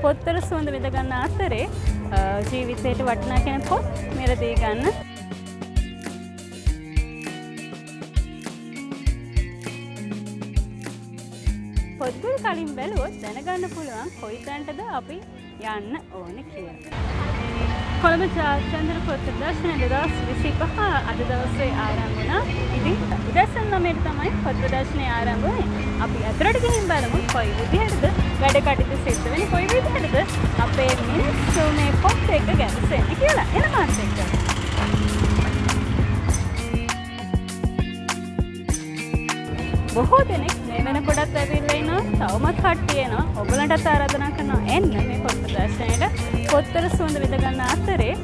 පොත්වල සුවඳ විඳ ගන්න අතරේ ජීවිතේට වටිනා කෙනෙක් පොත් මිලදී ගන්න. පොත්ගුල් කලින් බැලුවොත් දැනගන්න පුළුවන් කොයි තැනටද අපි යන්න ඕනේ කියලා. කොළඹ ජාත්‍යන්තර පොත් ප්‍රදර්ශනය 2025 අද දවසේ ආරම්භ වුණා. ඉතින් උදැසන 9ට තමයි පොත් ප්‍රදර්ශනය ආරම්භ වුණේ. අපි අතරට ගිහින් බලමු කොයි විදිහටද වැඩ කටයුතු සිද්ධ වෙන්නේ, කොයි විදිහටද අපේ මිනිස්සු මේ පොත් එක ගැඹුරෙන් කියලා. එන මාත් එක්ක. බොහෝ දෙනෙක් මේ වෙනකොටත් ඇවිල්ලා ඉන්නවා. තවමත් කට්ටිය එනවා. ඔයගලන්ටත් ආරාධනා කරනවා එන්න මේ පොත් ප්‍රදර්ශනයට. පොත්වල සුවඳ විඳ ගන්න අතරේ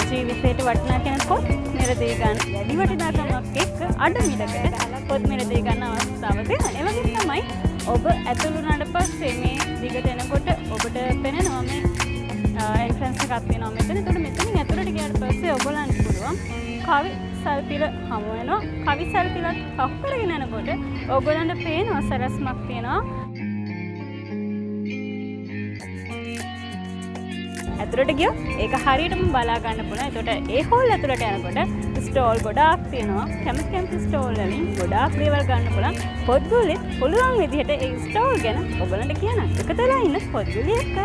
ජීවිතේට වටිනා කෙනෙක් පොත් මිලදී ගන්න. වැඩි වටිනාකමක් එක්ක අඩ මිලකට පොත් මිලදී ගන්න අවස්ථාව තියෙනවා. ඒ වගේම තමයි ඔබ ඇතුළු වුණාට පස්සේ මේ දිගට එනකොට ඔබට පෙනෙනවා මේ එන්ට්‍රන්ස් එකක් තියෙනවා මෙතන. ඒකට මෙතනින් ඇතුළට ගියාට පස්සේ ඔයගලන්ට පුළුවන් කවි සල්පිල හමු වෙනවා. කවි සල්පිලත් පහු කරගෙන යනකොට ඔයගලන්ට පේනවා සරස්මක් තියෙනවා. ඇතුළට ගියොත් ඒක හරියටම බලා ගන්න පුළුවන්. ඒකට ඒ හෝල් ඇතුළට යනකොට ස්ටෝල් ගොඩාක් තියෙනවා. කැමති ස්ටෝල් වලින් ගොඩාක් දේවල් ගන්න පුළුවන්. පොත්ගුලේ පුළුවන් විදිහට ඒ ස්ටෝල් ගැන ඔයගලන්ට කියන්න. එකතලා ඉන්න පොත්ගුලිය එක්ක.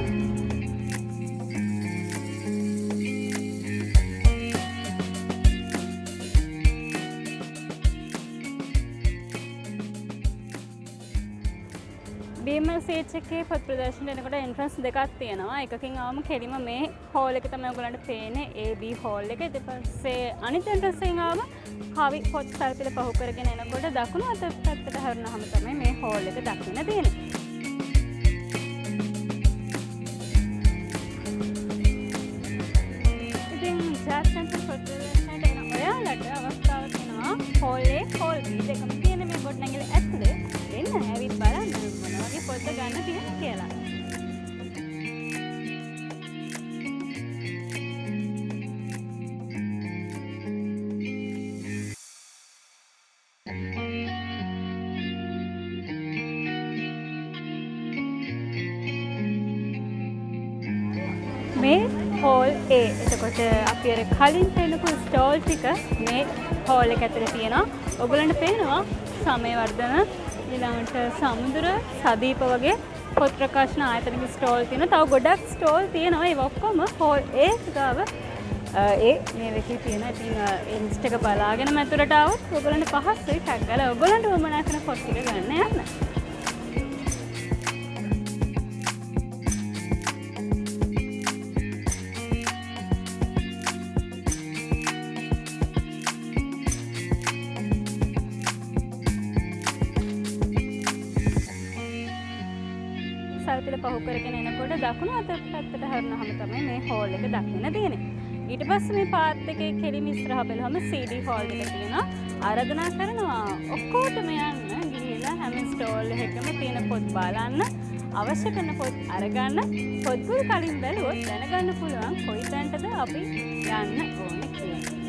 බීමල් සීට් එකේ පොත් ප්‍රදර්ශනයට එනකොට එන්ට්‍රන්ස් දෙකක් තියෙනවා. එකකින් ආවම කෙලිම මේ හෝල් එක තමයි ඔයගලන්ට පේන්නේ. AB හෝල් එක. ඊට පස්සේ අනිත් එන්ට්‍රන්ස් එකෙන් ආවම කවි පොත් සල්පිල පහු කරගෙන එනකොට දකුණු අත පැත්තට හැරුණාම තමයි මේ හෝල් එක දකින්න තියෙන්නේ. ඉතින් ජාත්‍යන්තර පොත් ප්‍රදර්ශනයට එන ඔයාලට අවස්ථාවක් තියෙනවා හෝල් A හෝල් B දෙකම තියෙන මේ ගොඩනැගිල්ල ඇතුලේ එන්න ඇවිත් බලන්න. පොත් ගන්න තියෙන කියලා. මේ හෝල් A. එතකොට අපි අර කලින් පෙන්නපු ස්ටෝල් ටික මේ හෝල් එක ඇතුලේ තියෙනවා. ඔයගලන්ට පේනවා සමයවර්ධන ඊළඟට සමුද්‍ර සදීප වගේ පොත් ප්‍රකාශන ආයතනික ස්ටෝල් තියෙනවා. තව ගොඩක් ස්ටෝල් තියෙනවා. ඒ ඔක්කොම හෝල් A ගාව මේ එකේ තියෙනවා. ඉතින් ඒ ලිස්ට් එක බලාගෙන මැතුරට આવොත් ඔයගලන්ට පහසුයි ටැග් ගාලා ඔයගලන්ට වමනා කරන පොත් ටික ගන්න යන්න. සල්පිල පහු කරගෙන එනකොට දකුණු අත පැත්තට හැරුණාම තමයි මේ හෝල් එක දකින්න තියෙන්නේ. ඊට පස්සේ මේ පාත් එකේ කෙලිම ඉස්සරහ බලවම CD හෝල් එක තියෙනවා. ආරාධනා කරනවා ඔක්කොටම යන්න ගිහිල්ලා හැම ස්ටෝල් එකකම තියෙන පොත් බලන්න. අවශ්‍ය කරන පොත් අරගන්න. පොත්ගුල් කලින් බැලුවොත් දැනගන්න පුළුවන් කොයි තැනටද අපි යන්න ඕනේ කියලා.